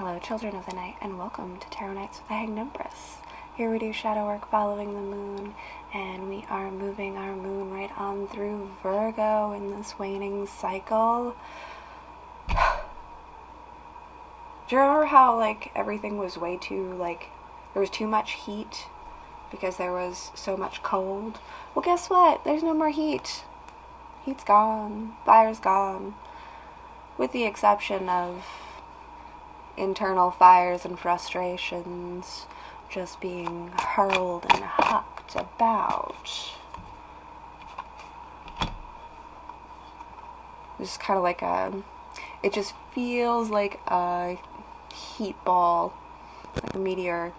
Hello, children of the night, and welcome to Tarot Nights with the Hanged Empress. Here we do shadow work following the moon, and we are moving our moon right on through Virgo in this waning cycle. Do you remember how, everything was way too, there was too much heat because there was so much cold? Well, guess what? There's no more heat. Heat's gone. Fire's gone. With the exception of internal fires and frustrations just being hurled and hucked about. It's kind of like it just feels like a heat ball, like a meteor.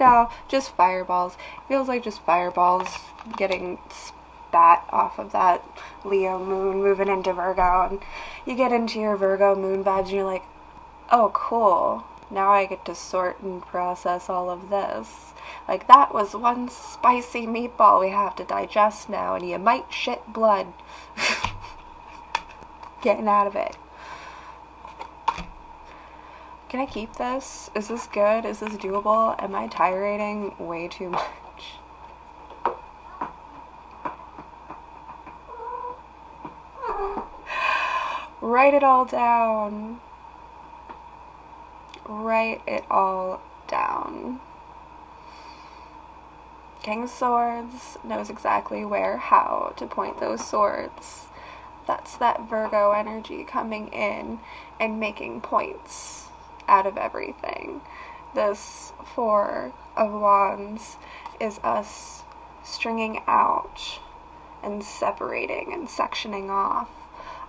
No, just fireballs. It feels like just fireballs getting spat off of that Leo moon moving into Virgo, and you get into your Virgo moon vibes and you're like, oh cool, now I get to sort and process all of this. Like, that was one spicy meatball we have to digest now, and you might shit blood getting out of it. Can I keep this? Is this good? Is this doable? Am I tiring way too much? Write it all down. Write it all down. King of Swords knows exactly where, how to point those swords. That's that Virgo energy coming in and making points out of everything. This Four of Wands is us stringing out and separating and sectioning off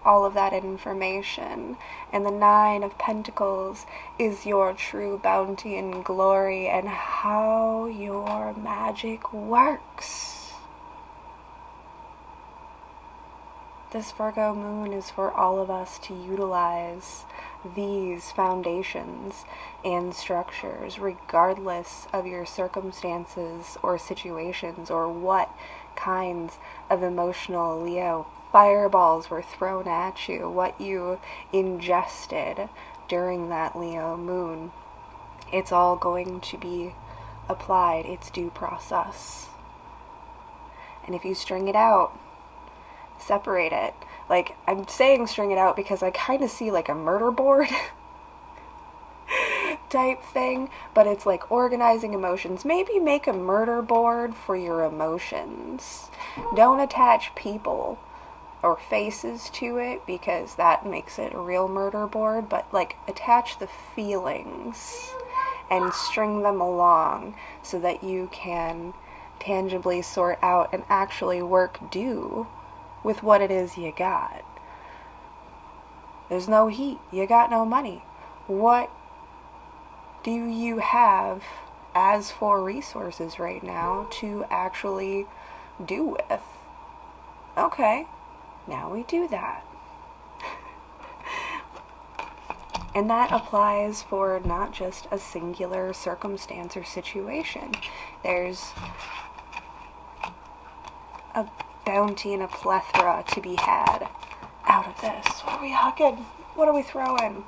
all of that information. And the Nine of Pentacles is your true bounty and glory and how your magic works. This Virgo moon is for all of us to utilize these foundations and structures regardless of your circumstances or situations or what kinds of emotional Leo fireballs were thrown at you, what you ingested during that Leo moon. It's all going to be applied its due process. And if you string it out, separate it. I'm saying string it out because I kind of see a murder board type thing, but it's like organizing emotions. Maybe make a murder board for your emotions. Don't attach people or faces to it because that makes it a real murder board, but attach the feelings and string them along so that you can tangibly sort out and actually work due with what it is you got. There's no heat, you got no money. What do you have as for resources right now to actually do with? Okay, now we do that. And that applies for not just a singular circumstance or situation. There's a bounty and a plethora to be had out of this. What are we hucking? What are we throwing?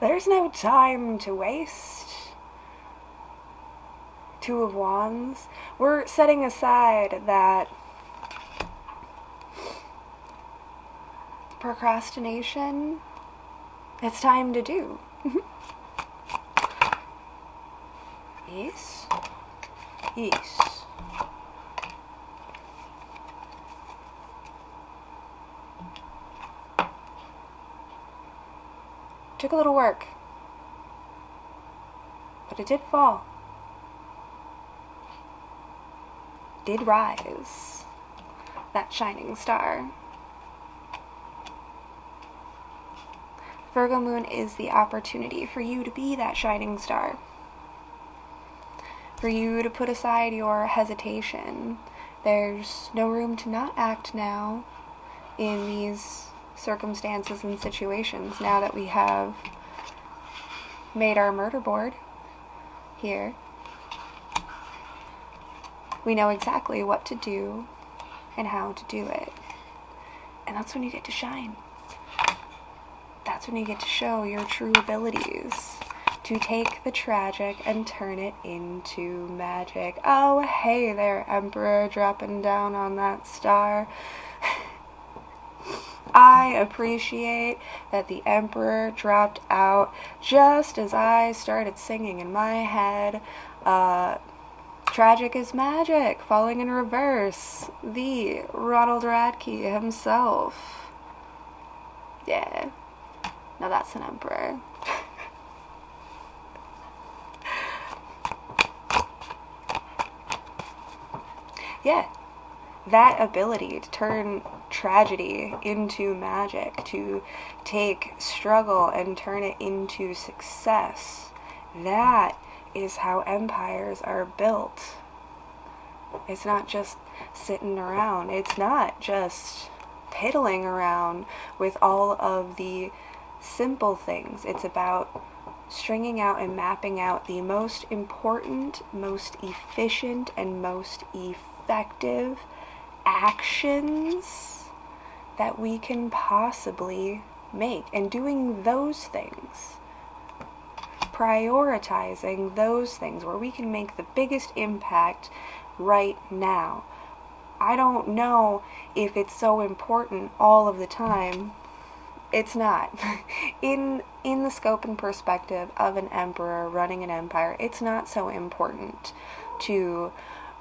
There's no time to waste. Two of Wands. We're setting aside that procrastination. It's time to do. Yes. Yes. Took a little work, but it did fall. Did rise. That shining star. Virgo moon is the opportunity for you to be that shining star. For you to put aside your hesitation. There's no room to not act now in these circumstances and situations now that we have made our murder board here. We know exactly what to do and how to do it. And that's when you get to shine. That's when you get to show your true abilities. To take the tragic and turn it into magic. Oh, hey there, Emperor, dropping down on that star. I appreciate that the Emperor dropped out just as I started singing in my head. Tragic is magic, falling in reverse. The Ronald Radke himself. Yeah. Now that's an Emperor. Yeah. That ability to turn tragedy into magic, to take struggle and turn it into success, that is how empires are built. It's not just sitting around. It's not just piddling around with all of the simple things. It's about stringing out and mapping out the most important, most efficient, and most effective actions that we can possibly make, and doing those things, prioritizing those things where we can make the biggest impact right now. I don't know if it's so important all of the time. It's not. In the scope and perspective of an emperor running an empire, it's not so important to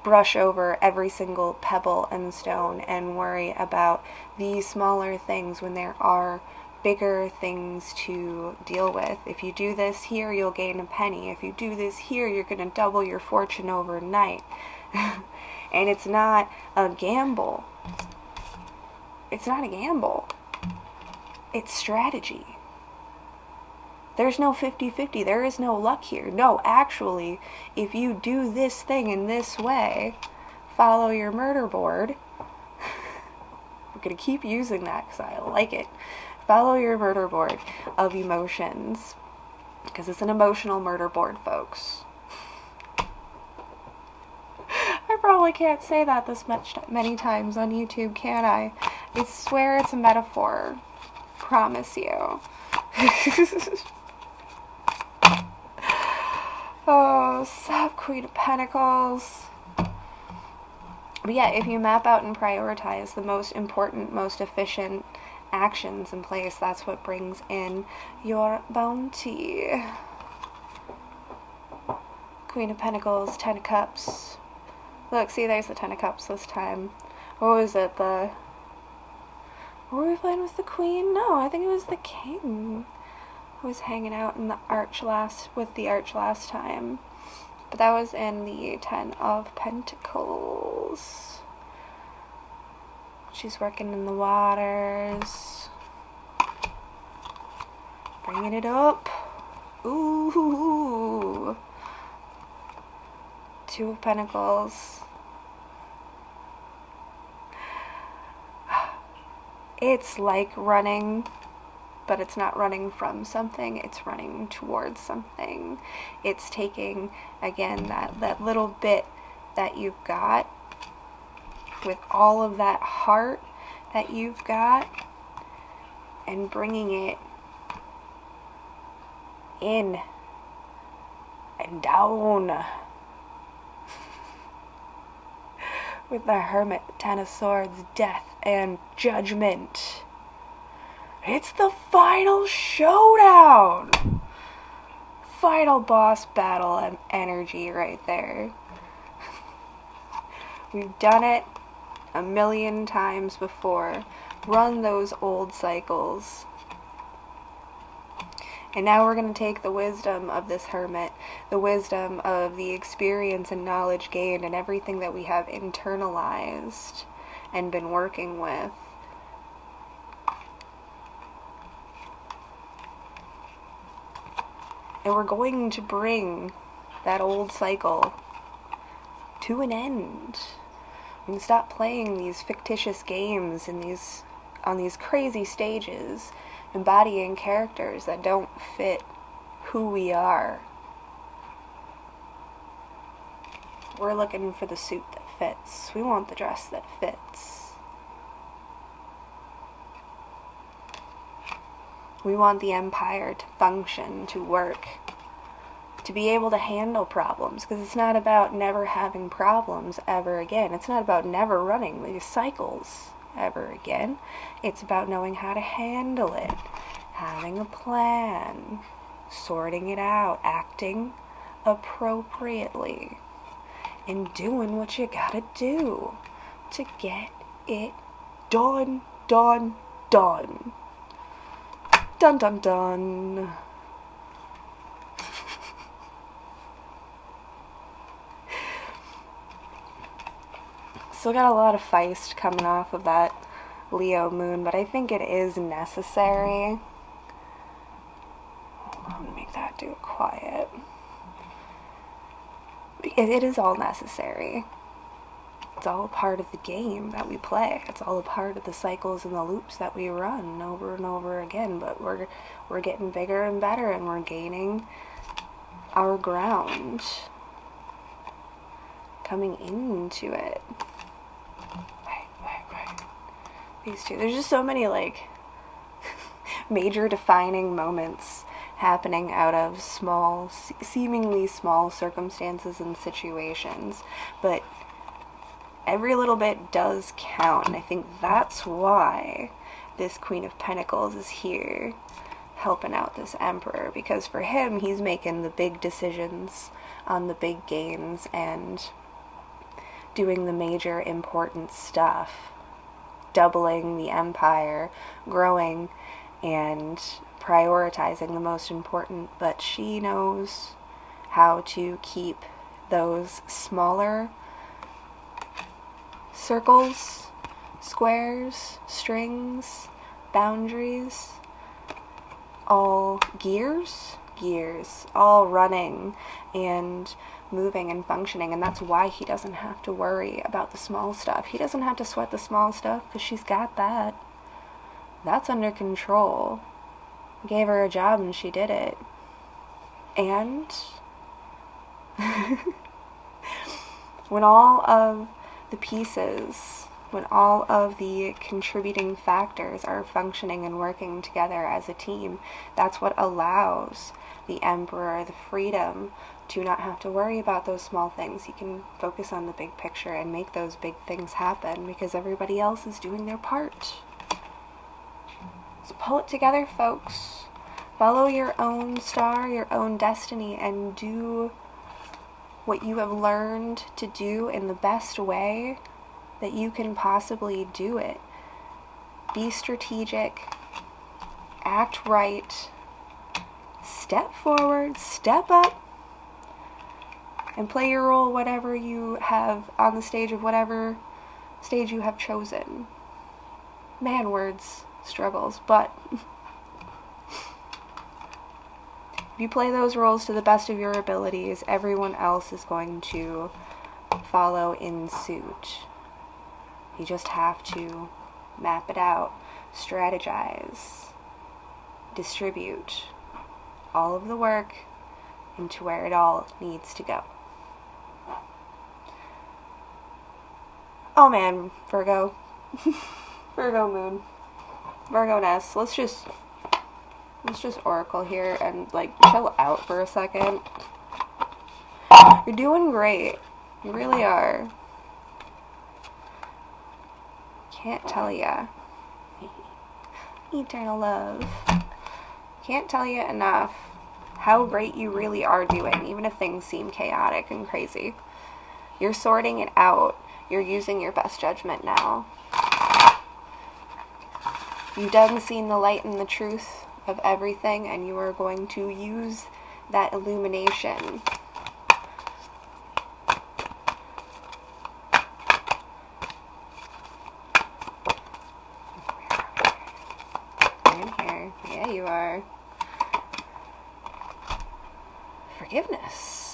brush over every single pebble and stone and worry about the smaller things when there are bigger things to deal with. If you do this here, you'll gain a penny. If you do this here, you're going to double your fortune overnight. And it's not a gamble. It's not a gamble. It's strategy. There's no 50-50. There is no luck here. No, actually, if you do this thing in this way, follow your murder board. I'm going to keep using that because I like it. Follow your murder board of emotions. Because it's an emotional murder board, folks. I probably can't say that many times on YouTube, can I? I swear it's a metaphor. Promise you. Oh, sup, Queen of Pentacles. But yeah, if you map out and prioritize the most important, most efficient actions in place, that's what brings in your bounty. Queen of Pentacles, Ten of Cups. Look, see, there's the Ten of Cups this time. What was it, were we playing with the Queen? No, I think it was the King. I was hanging out in the arch last time. But that was in the Ten of Pentacles. She's working in the waters. Bringing it up. Ooh. Two of Pentacles. It's like running, but it's not running from something, it's running towards something. It's taking, again, that little bit that you've got, with all of that heart that you've got, and bringing it in and down. With the Hermit, Ten of Swords, Death, and Judgment. It's the final showdown! Final boss battle and energy right there. We've done it a million times before. Run those old cycles. And now we're going to take the wisdom of this hermit, the wisdom of the experience and knowledge gained and everything that we have internalized and been working with. And we're going to bring that old cycle to an end. We can stop playing these fictitious games and on these crazy stages, embodying characters that don't fit who we are. We're looking for the suit that fits. We want the dress that fits. We want the empire to function, to work, to be able to handle problems, because it's not about never having problems ever again. It's not about never running these cycles ever again. It's about knowing how to handle it, having a plan, sorting it out, acting appropriately, and doing what you gotta do to get it done, done, done. Dun dun dun. Still got a lot of feist coming off of that Leo moon, but I think it is necessary. I'm gonna make that do it quiet. It is all necessary. It's all a part of the game that we play. It's all a part of the cycles and the loops that we run over and over again. But we're getting bigger and better, and we're gaining our ground, coming into it. Right. These two. There's just so many like major defining moments happening out of small, seemingly small circumstances and situations, but every little bit does count, and I think that's why this Queen of Pentacles is here helping out this Emperor, because for him, he's making the big decisions on the big gains and doing the major important stuff, doubling the empire, growing, and prioritizing the most important. But she knows how to keep those smaller circles, squares, strings, boundaries, all gears, all running and moving and functioning. And that's why he doesn't have to worry about the small stuff. He doesn't have to sweat the small stuff, because she's got that. That's under control. Gave her a job and she did it. And when all of the pieces, when all of the contributing factors are functioning and working together as a team, that's what allows the Emperor the freedom to not have to worry about those small things. He can focus on the big picture and make those big things happen, because everybody else is doing their part. So pull it together, folks. Follow your own star, your own destiny, and do what you have learned to do in the best way that you can possibly do it. Be strategic, act right, step forward, step up, and play your role whatever you have on the stage of whatever stage you have chosen. Man, words, struggles, but if you play those roles to the best of your abilities, everyone else is going to follow in suit. You just have to map it out, strategize, distribute all of the work into where it all needs to go. Oh man, Virgo. Virgo moon. Virgo nest. Let's just oracle here and like chill out for a second. You're doing great. You really are. Can't tell ya. Eternal love. Can't tell you enough how great you really are doing, even if things seem chaotic and crazy. You're sorting it out. You're using your best judgment now. You've done seen the light and the truth of everything, and you are going to use that illumination in here. Yeah, you are. Forgiveness.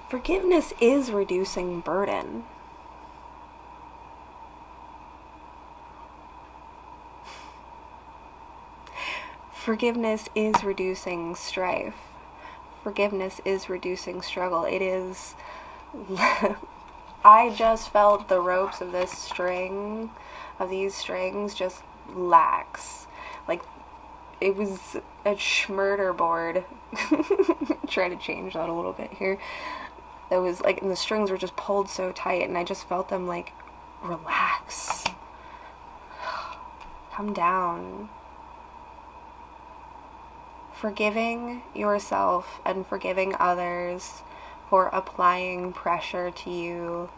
Forgiveness is reducing burden. Forgiveness is reducing strife. Forgiveness is reducing struggle. It is I just felt the ropes of these strings just lax. Like, it was a schmurder board. Try to change that a little bit here. That was like, and the strings were just pulled so tight, and I just felt them like, relax. Come down. Forgiving yourself and forgiving others for applying pressure to you,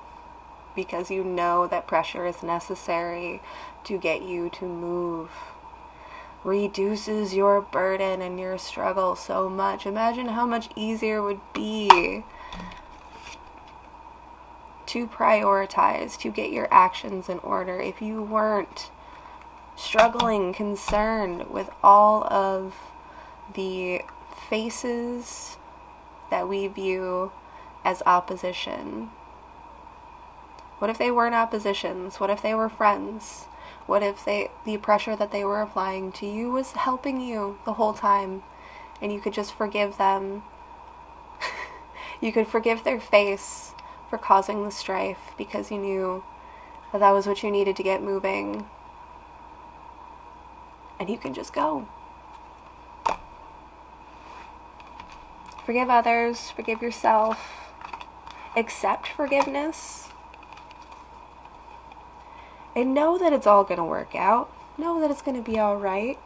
because you know that pressure is necessary to get you to move, reduces your burden and your struggle so much. Imagine how much easier it would be to prioritize, to get your actions in order if you weren't struggling, concerned with all of the faces that we view as opposition. What if they weren't oppositions? What if they were friends? What if the pressure that they were applying to you was helping you the whole time, and you could just forgive them? You could forgive their face for causing the strife because you knew that was what you needed to get moving. And you can just go. Forgive others, forgive yourself, accept forgiveness, and know that it's all going to work out. Know that it's going to be all right.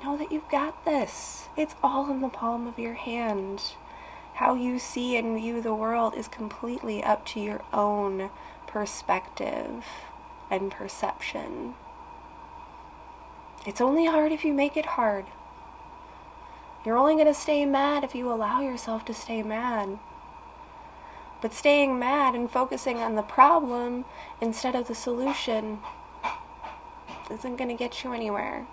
Know that you've got this. It's all in the palm of your hand. How you see and view the world is completely up to your own perspective and perception. It's only hard if you make it hard. You're only going to stay mad if you allow yourself to stay mad. But staying mad and focusing on the problem instead of the solution isn't going to get you anywhere.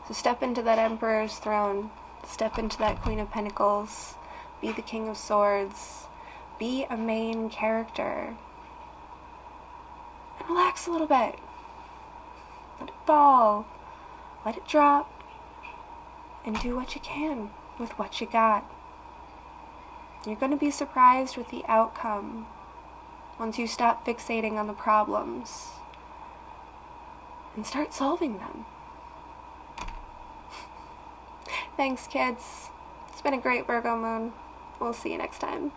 So step into that Emperor's throne. Step into that Queen of Pentacles. Be the King of Swords. Be a main character. And relax a little bit. Let it fall. Let it drop. And do what you can with what you got. You're going to be surprised with the outcome once you stop fixating on the problems and start solving them. Thanks, kids. It's been a great Virgo moon. We'll see you next time.